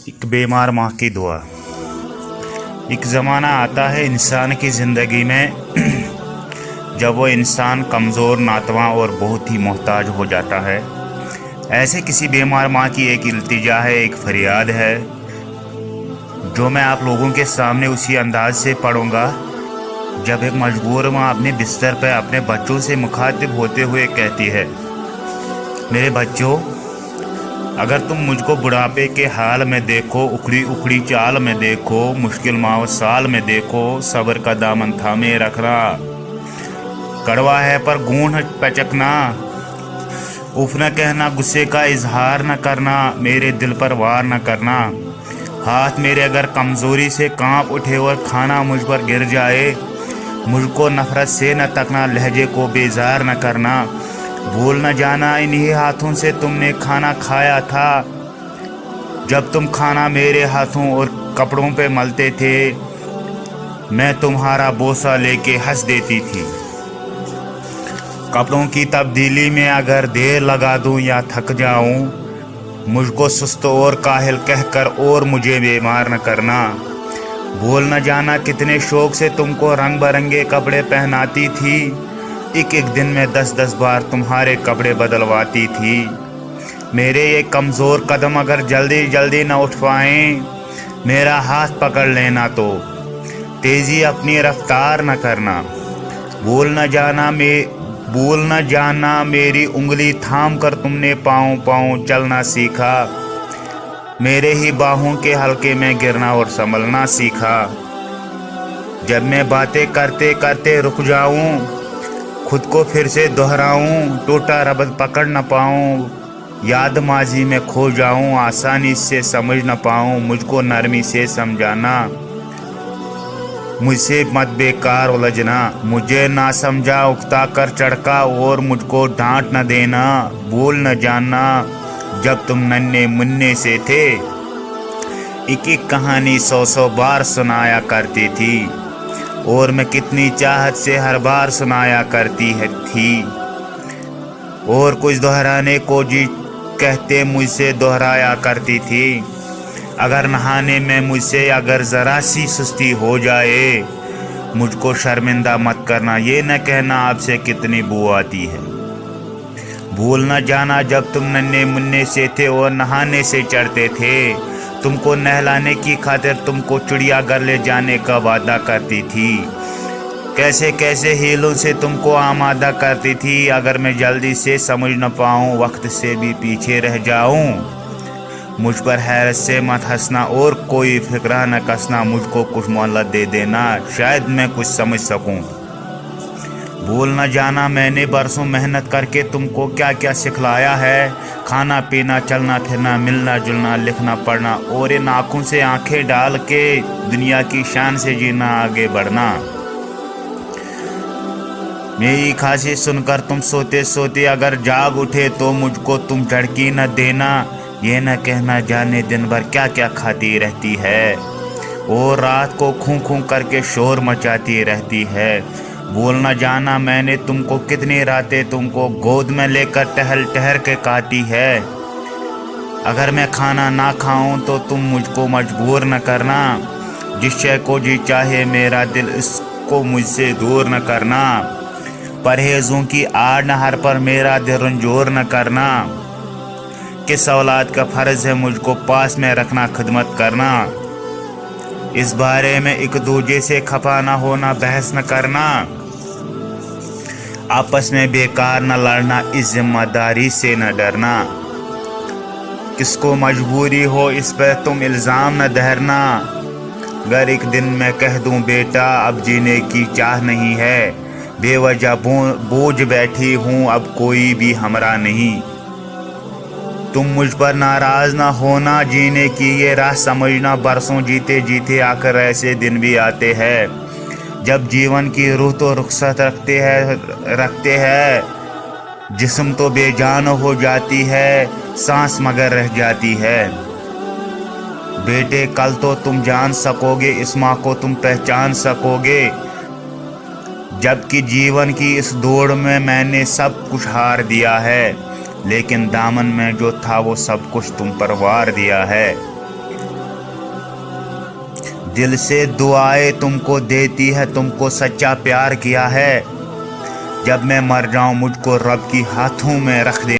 एक बीमार माँ की दुआ। एक ज़माना आता है इंसान की ज़िंदगी में जब वो इंसान कमज़ोर, नातवां और बहुत ही मोहताज हो जाता है। ऐसे किसी बीमार माँ की एक इल्तिजा है, एक फरियाद है, जो मैं आप लोगों के सामने उसी अंदाज से पढ़ूंगा जब एक मजबूर माँ अपने बिस्तर पर अपने बच्चों से मुखातिब होते हुए कहती है, मेरे बच्चों, अगर तुम मुझको बुढ़ापे के हाल में देखो, उखड़ी उखड़ी चाल में देखो, मुश्किल माव साल में देखो, सब्र का दामन थामे रखना। कड़वा है पर गूढ़ पचकना, उफ न कहना, गुस्से का इजहार न करना, मेरे दिल पर वार न करना। हाथ मेरे अगर कमज़ोरी से कांप उठे और खाना मुझ पर गिर जाए, मुझको नफरत से न तकना, लहजे को बेजार न करना। भूल न जाना इन्हीं हाथों से तुमने खाना खाया था, जब तुम खाना मेरे हाथों और कपड़ों पे मलते थे, मैं तुम्हारा बोसा लेके हंस देती थी। कपड़ों की तब्दीली में अगर देर लगा दूं या थक जाऊं, मुझको सुस्त और काहिल कहकर और मुझे बीमार न करना। भूल न जाना कितने शौक से तुमको रंग बिरंगे कपड़े पहनाती थी, एक एक दिन में 10-10 बार तुम्हारे कपड़े बदलवाती थी। मेरे ये कमज़ोर कदम अगर जल्दी जल्दी न उठ पाएं, मेरा हाथ पकड़ लेना तो तेज़ी अपनी रफ्तार न करना। भूल न जाना मेरी उंगली थाम कर तुमने पाँव पाँव चलना सीखा, मेरे ही बाहों के हल्के में गिरना और संभलना सीखा। जब मैं बातें करते करते रुक जाऊं, खुद को फिर से दोहराऊं, टूटा रबत पकड़ न पाऊं, याद माजी में खो जाऊं, आसानी से समझ न पाऊं, मुझको नरमी से समझाना, मुझसे मत बेकार उलझना, मुझे ना समझा उकता कर चढ़का और मुझको डांट न देना। भूल न जाना जब तुम नन्हे मुन्ने से थे, एक एक कहानी 100-100 बार सुनाया करती थी, और मैं कितनी चाहत से हर बार सुनाया करती थी। और कुछ दोहराने को जी कहते मुझसे दोहराया करती थी। अगर नहाने में मुझसे अगर ज़रा सी सुस्ती हो जाए, मुझको शर्मिंदा मत करना, ये न कहना आपसे कितनी बू आती है। भूल न जाना जब तुम नन्हे मुन्ने से थे और नहाने से चढ़ते थे, तुमको नहलाने की खातिर तुमको चिड़ियाघर ले जाने का वादा करती थी। कैसे कैसे हीलों से तुमको आमादा करती थी, अगर मैं जल्दी से समझ न पाऊँ, वक्त से भी पीछे रह जाऊँ, मुझ पर हैरत से मत हंसना और कोई फिक्रा न कसना, मुझको कुछ मोहलत दे देना, शायद मैं कुछ समझ सकूँ। भूल न जाना मैंने बरसों मेहनत करके तुमको क्या क्या सिखलाया है, खाना पीना, चलना फिरना, मिलना जुलना, लिखना पढ़ना, और इन आँखों से आंखें डाल के दुनिया की शान से जीना, आगे बढ़ना। मेरी खांसी सुनकर तुम सोते सोते अगर जाग उठे तो मुझको तुम झड़की न देना, ये न कहना जाने दिन भर क्या क्या खाती रहती है और रात को खूं खूं करके शोर मचाती रहती है। भूल न जाना मैंने तुमको कितनी रातें तुमको गोद में लेकर टहल टहल के काटी है, अगर मैं खाना ना खाऊं तो तुम मुझको मजबूर न करना, जिस शय को जी चाहे मेरा दिल इसको मुझसे दूर न करना। परहेज़ों की आड़ नहर पर मेरा दिल रंजोर न करना, किस औलाद का फ़र्ज़ है मुझको पास में रखना, खिदमत करना। इस बारे में एक दूजे से खफा न होना, बहस न करना, आपस में बेकार न लड़ना, इस जिम्मेदारी से न डरना। किसको मजबूरी हो इस पर तुम इल्ज़ाम न धरना, अगर एक दिन मैं कह दूं बेटा अब जीने की चाह नहीं है, बेवजह बोझ बैठी हूँ अब कोई भी हमरा नहीं। तुम मुझ पर नाराज़ ना होना, जीने की ये राह समझना, बरसों जीते जीते आकर ऐसे दिन भी आते हैं जब जीवन की रूह तो रुखसत रखते हैं, जिस्म तो बेजान हो जाती है, सांस मगर रह जाती है। बेटे कल तो तुम जान सकोगे, इस माँ को तुम पहचान सकोगे, जबकि जीवन की इस दौड़ में मैंने सब कुछ हार दिया है, लेकिन दामन में जो था वो सब कुछ तुम पर वार दिया है। دل سے دعائیں تم کو دیتی ہے، تم کو سچا پیار کیا ہے. جب میں مر جاؤں مجھ کو رب کی ہاتھوں میں رکھ دے.